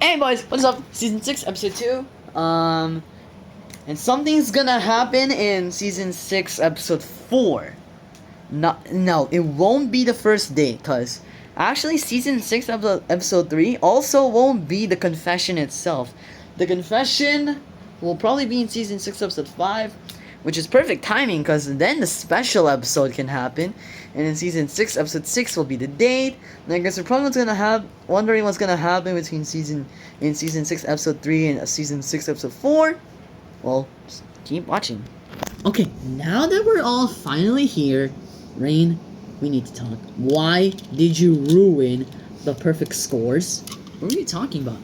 Hey boys, what's up? Season 6, episode 2. And something's gonna happen in season 6, episode 4. No, it won't be the first day, cause actually season 6, episode 3 also won't be the confession itself. The confession will probably be in season 6, episode 5, which is perfect timing, cause then the special episode can happen. And in season 6, episode 6 will be the date. And I guess we're probably wondering what's gonna happen between season 6, episode 3 and season 6, episode 4. Well, just keep watching. Okay, now that we're all finally here, Rhain, we need to talk. Why did you ruin the perfect scores? What are you talking about?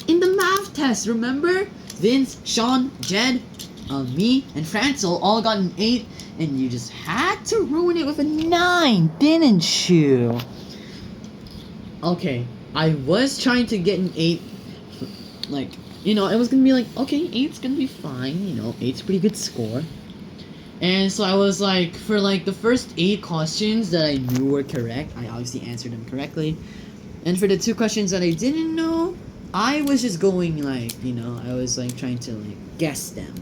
In the math test, remember? Vince, Sean, Jed, me, and Francille all got an 8, and you just had to ruin it with a 9, didn't you? Okay, I was trying to get an 8, like, you know, it was gonna be like, okay, 8's gonna be fine, you know, 8's a pretty good score. And so I was like, for like the first 8 questions that I knew were correct, I obviously answered them correctly. And for the 2 questions that I didn't know, I was just going like, you know, I was like trying to like guess them.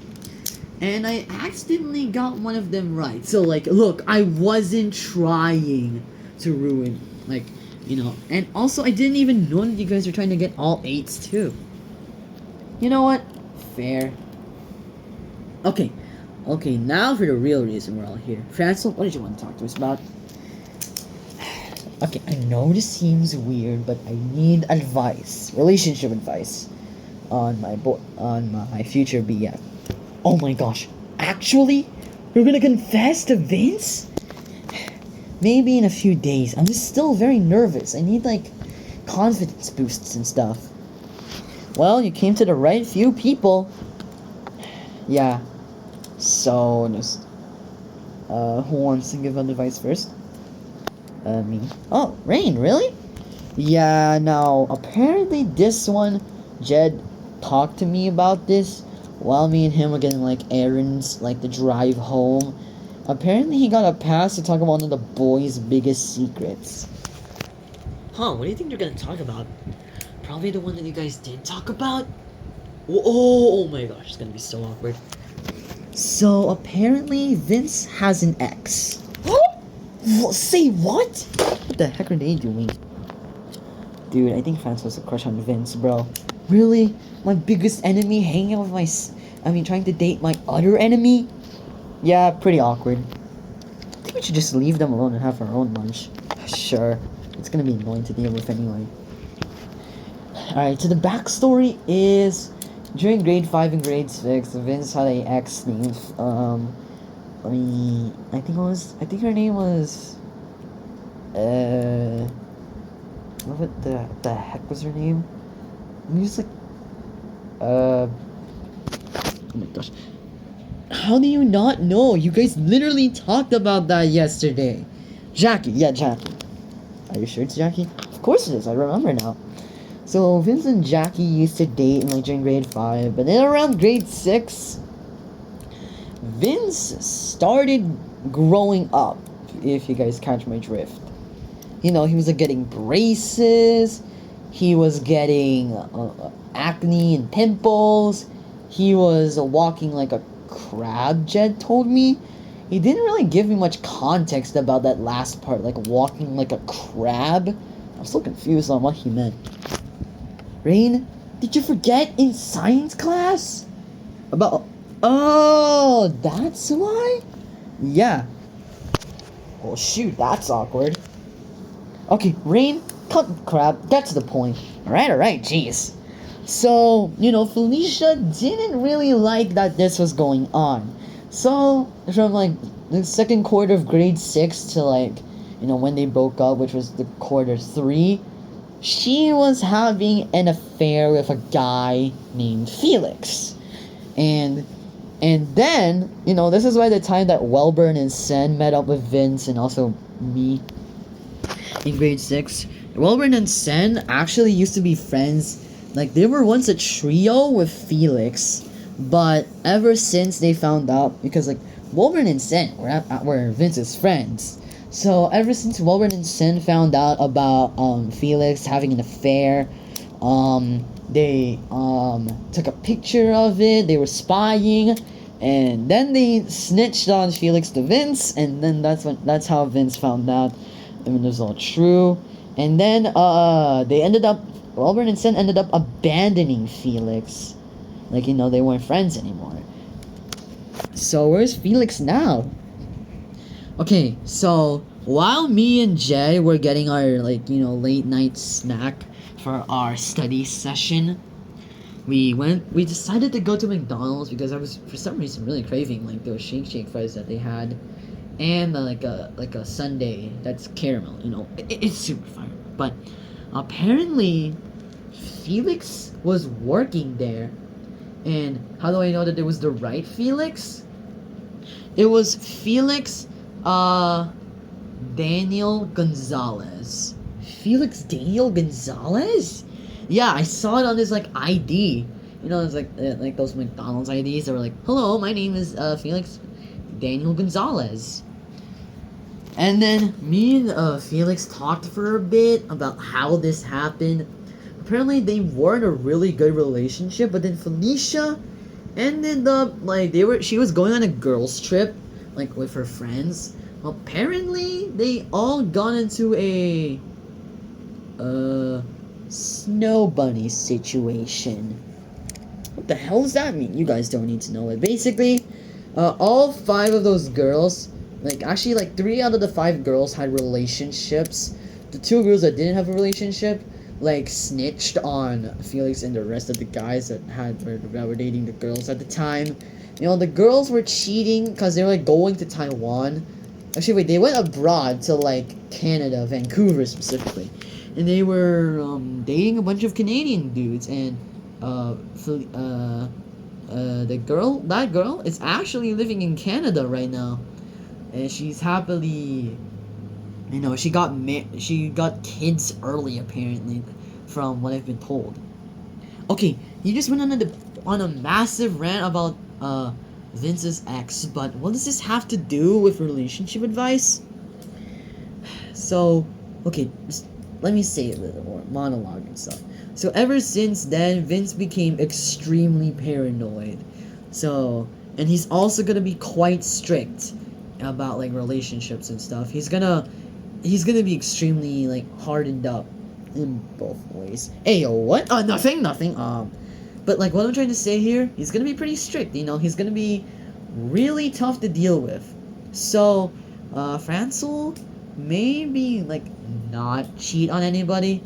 And I accidentally got one of them right. So like, look, I wasn't trying to ruin, like, you know. And also, I didn't even know that you guys were trying to get all 8s too. You know what? Fair. Okay, now for the real reason we're all here. Francille, what did you want to talk to us about? Okay, I know this seems weird, but I need advice, relationship advice, on my future BF. Oh my gosh, actually, you're gonna confess to Vince? Maybe in a few days. I'm just still very nervous. I need like confidence boosts and stuff. Well, you came to the right few people. Yeah. So, who wants to give advice first? Me. Oh, Rhain, really? Yeah, no, apparently this one, Jed talked to me about this while me and him were getting, like, errands, like, the drive home. Apparently he got a pass to talk about one of the boys' biggest secrets. Huh, what do you think they're gonna talk about? Probably the one that you guys did talk about? Oh my gosh, it's gonna be so awkward. So, apparently, Vince has an ex. Say what? What the heck are they doing? Dude, I think Francille has a crush on Vince, bro. Really? My biggest enemy hanging out with trying to date my other enemy? Yeah, pretty awkward. I think we should just leave them alone and have our own lunch. Sure. It's gonna be annoying to deal with anyway. Alright, so the backstory is... During grade 5 and grade 6, Vince had a ex named, I think her name was, what the heck was her name? Let me just like, oh my gosh. How do you not know? You guys literally talked about that yesterday. Jackie, yeah, Jackie. Are you sure it's Jackie? Of course it is, I remember now. So, Vince and Jackie used to date during grade 5, but then around grade 6, Vince started growing up, if you guys catch my drift. You know, he was getting braces, he was getting acne and pimples, he was walking like a crab, Jed told me. He didn't really give me much context about that last part, like walking like a crab. I'm still confused on what he meant. Rhain, did you forget in science class? Oh, that's why? Yeah. Oh shoot, that's awkward. Okay, Rhain, cut the crap, get to the point. Alright, jeez. So, you know, Felicia didn't really like that this was going on. So, from like the second quarter of grade 6 to like, you know, when they broke up, which was the quarter 3, she was having an affair with a guy named Felix. And then, you know, this is by the time that Welburn and Sen met up with Vince and also me in grade 6. Welburn and Sen actually used to be friends. Like, they were once a trio with Felix, but ever since they found out, because, like, Welburn and Sen were Vince's friends. So, ever since Welburn and Sen found out about Felix having an affair, They took a picture of it. They were spying, and then they snitched on Felix to Vince, and then that's how Vince found out it was all true. And then they ended up Robert and Sen ended up abandoning Felix, like they weren't friends anymore. So where's Felix now? Okay, so while me and Jay were getting our late night snack for our study session, we decided to go to McDonald's because I was for some reason really craving like those shake fries that they had, and like a sundae that's caramel. It's super fire. But apparently Felix was working there, and how do I know that it was the right Felix? It was Felix Daniel Gonzalez. Felix Daniel Gonzalez? Yeah, I saw it on his ID. It's like those McDonald's IDs that were like, "Hello, my name is Felix Daniel Gonzalez." And then me and Felix talked for a bit about how this happened. Apparently, they were in a really good relationship, but then Felicia ended up she was going on a girls' trip with her friends. Apparently, they all got into a snow bunny situation. What the hell does that mean? You guys don't need to know it. Basically, all 5 of those girls, actually 3 out of the 5 girls had relationships. The 2 girls that didn't have a relationship, snitched on Felix and the rest of the guys that were dating the girls at the time. The girls were cheating because they were going to Taiwan. Actually, wait, they went abroad to Canada, Vancouver specifically, and they were dating a bunch of Canadian dudes. And that girl is actually living in Canada right now, and she's happily, she got kids early apparently, from what I've been told. Okay, you just went on a massive rant about Vince's ex, but what does this have to do with relationship advice? So, okay, just let me say it a little more, monologue and stuff. So ever since then, Vince became extremely paranoid. So, and he's also gonna be quite strict about relationships and stuff. He's gonna be extremely hardened up in both ways. Hey, yo, what? Nothing. But what I'm trying to say here, he's gonna be pretty strict. He's gonna be really tough to deal with. So, Francille maybe not cheat on anybody.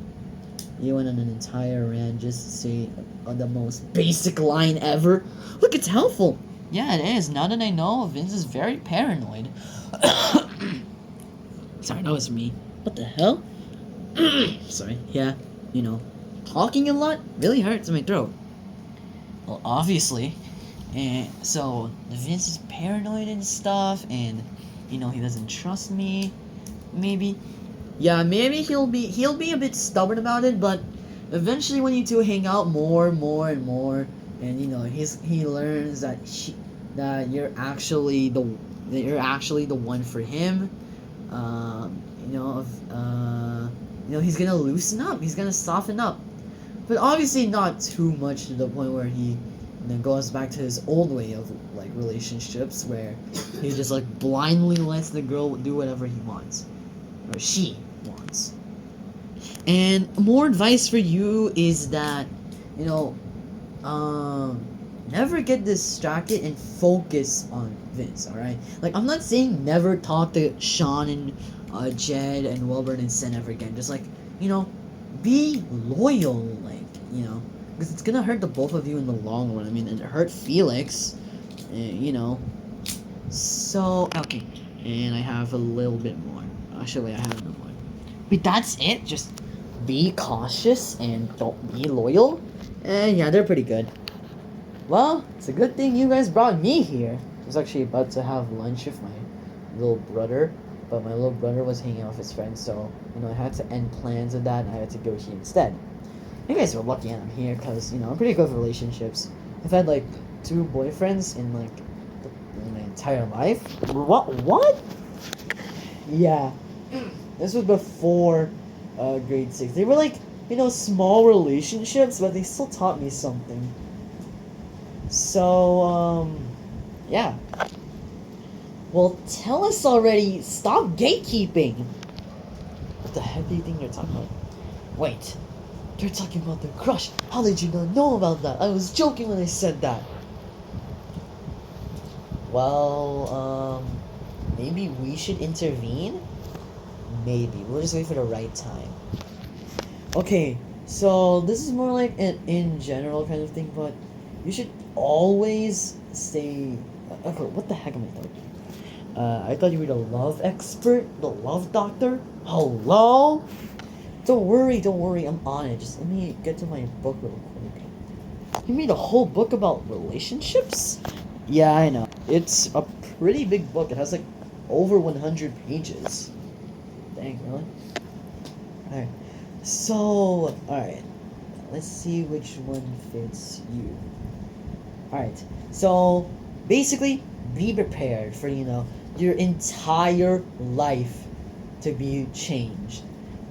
You went on an entire rant just to say the most basic line ever. Look, it's helpful. Yeah, it is. Now that I know, Vince is very paranoid. Sorry, that was me. What the hell? Sorry. Yeah, talking a lot really hurts my throat. Well, obviously. And so Vince is paranoid and stuff, and he doesn't trust me. Maybe he'll be a bit stubborn about it, but eventually when you two hang out more and more, and he learns that you're actually the one for him. He's gonna loosen up. He's gonna soften up, but obviously not too much to the point where he goes back to his old way of relationships, where he just blindly lets the girl do whatever he wants or she wants. And more advice for you is that never get distracted and focus on Vince. All right, I'm not saying never talk to Sean and Jed and Wilbur and Sen ever again. Just be loyal, because it's gonna hurt the both of you in the long run. I mean, it hurt Felix, So okay, and I have a little bit more. Actually, I have no more. But that's it. Just be cautious and don't be loyal. And yeah, they're pretty good. Well, it's a good thing you guys brought me here. I was actually about to have lunch with my little brother, but my little brother was hanging out with his friends, so I had to end plans of that, and I had to go here instead. You guys are lucky I'm here, because I'm pretty good with relationships. I've had 2 boyfriends in my entire life. What? Yeah, this was before grade 6. They were small relationships, but they still taught me something. So, yeah. Well, tell us already. Stop gatekeeping. What the heck do you think you're talking about? Wait. They're talking about their crush. How did you not know about that? I was joking when I said that. Well, maybe we should intervene? Maybe. We'll just wait for the right time. Okay, so this is more like an in general kind of thing, but you should always stay... Okay, what the heck am I talking? I thought you were the love expert, the love doctor. Hello? Don't worry, I'm on it. Just let me get to my book real quick. You made a whole book about relationships? Yeah, I know. It's a pretty big book. It has like over 100 pages. Dang, really? Alright. So, alright. Let's see which one fits you. Alright. So, basically, be prepared for, your entire life to be changed.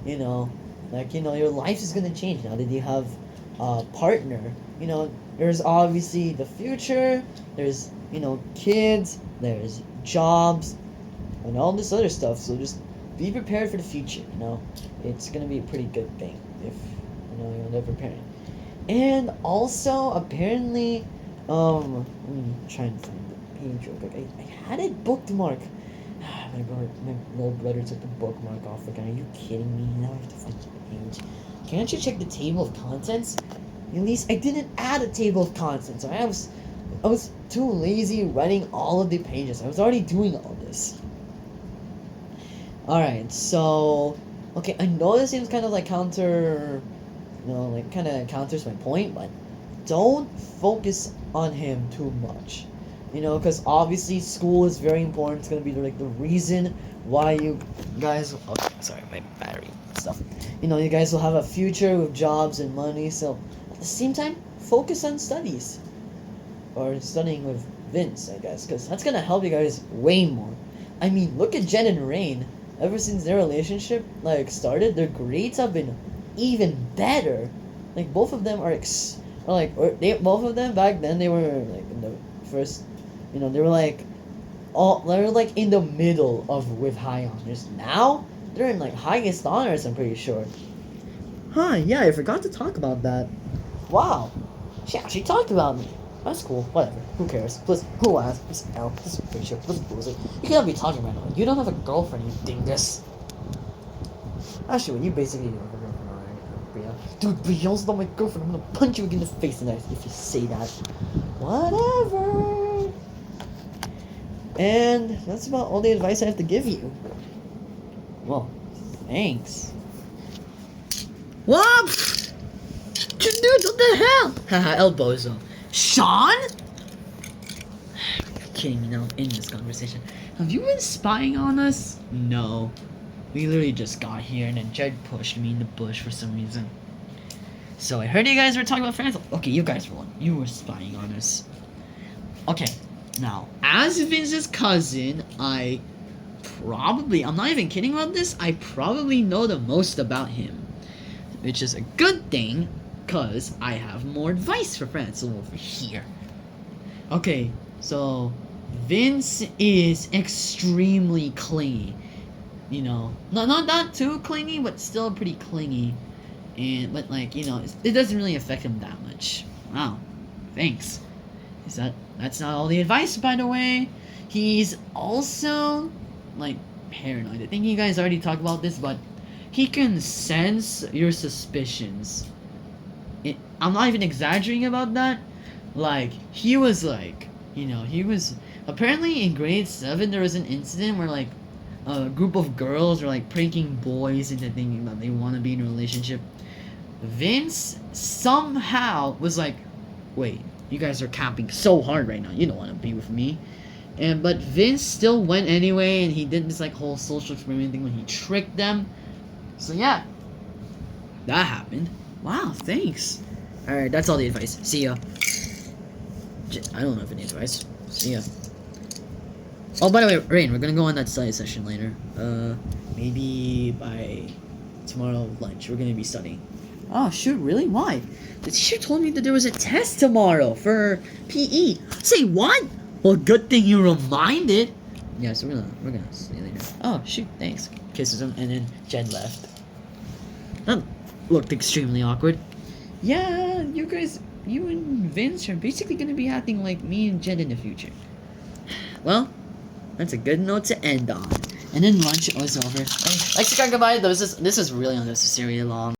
Your life is gonna change now that you have a partner. There's obviously the future, there's, kids, there's jobs, and all this other stuff. So just be prepared for the future, It's gonna be a pretty good thing if, you're preparing. And also, apparently, let me try and find the page real quick. I had it bookmarked. My little brother took the bookmark off again. Are you kidding me? Now I have to find the page. Can't you check the table of contents? Ylise, I didn't add a table of contents. I was too lazy writing all of the pages. I was already doing all this. Alright, so... Okay, I know this seems kind of like kind of counters my point, but don't focus on him too much. Because obviously school is very important. It's gonna be like the reason why you guys... Oh, sorry, my battery stuff. You guys will have a future with jobs and money, so at the same time, focus on studies. Or studying with Vince, I guess, because that's gonna help you guys way more. I mean, look at Jen and Rhain. Ever since their relationship, started, their grades have been even better. Both of them both of them back then, they were, in the first... they were in the middle of with high honors. Now they're in highest honors, I'm pretty sure. Huh, yeah, I forgot to talk about that. Wow. She actually talked about me. That's cool. Whatever. Who cares? Plus, who asked? It's L. This is picture. Let's lose it. You cannot be talking right now. You don't have a girlfriend, you dingus. Actually, you basically don't have a girlfriend already, Brielle. Dude, Brielle's not my girlfriend. I'm gonna punch you in the face tonight if you say that. Whatever. And that's about all the advice I have to give you. Well, thanks. What? Dude, what the hell? Haha, El Bozo. Sean? You're kidding me now in this conversation. Have you been spying on us? No. We literally just got here and then Jed pushed me in the bush for some reason. So I heard you guys were talking about Francille. Okay, you guys were one. You were spying on us. Okay, now, as Vince's cousin, I'm not even kidding about this, I probably know the most about him. Which is a good thing, because I have more advice for Francille over here. Okay, so Vince is extremely clingy. Not too clingy, but still pretty clingy. But it doesn't really affect him that much. Wow, thanks. That's not all the advice, by the way. He's also paranoid. I think you guys already talked about this, but he can sense your suspicions. I'm not even exaggerating about that. He was apparently in grade 7 there was an incident where a group of girls were pranking boys into thinking that they want to be in a relationship. Vince somehow was wait, you guys are camping so hard right now, you don't want to be with me. But Vince still went anyway, and he did this whole social experiment thing when he tricked them. So yeah, that happened. Wow, thanks. Alright, that's all the advice. See ya. I don't have any advice. See ya. Oh, by the way, Rhain, we're gonna go on that study session later. Maybe by tomorrow lunch, we're gonna be studying. Oh, shoot, really? Why? The teacher told me that there was a test tomorrow for PE. Say what? Well, good thing you reminded. Yeah, so we're gonna see you later. Oh, shoot, thanks. Kisses him, and then Jed left. That looked extremely awkward. Yeah, you and Vince are basically gonna be acting like me and Jed in the future. Well, that's a good note to end on. And then lunch was over. Like, goodbye. This is really unnecessarily long.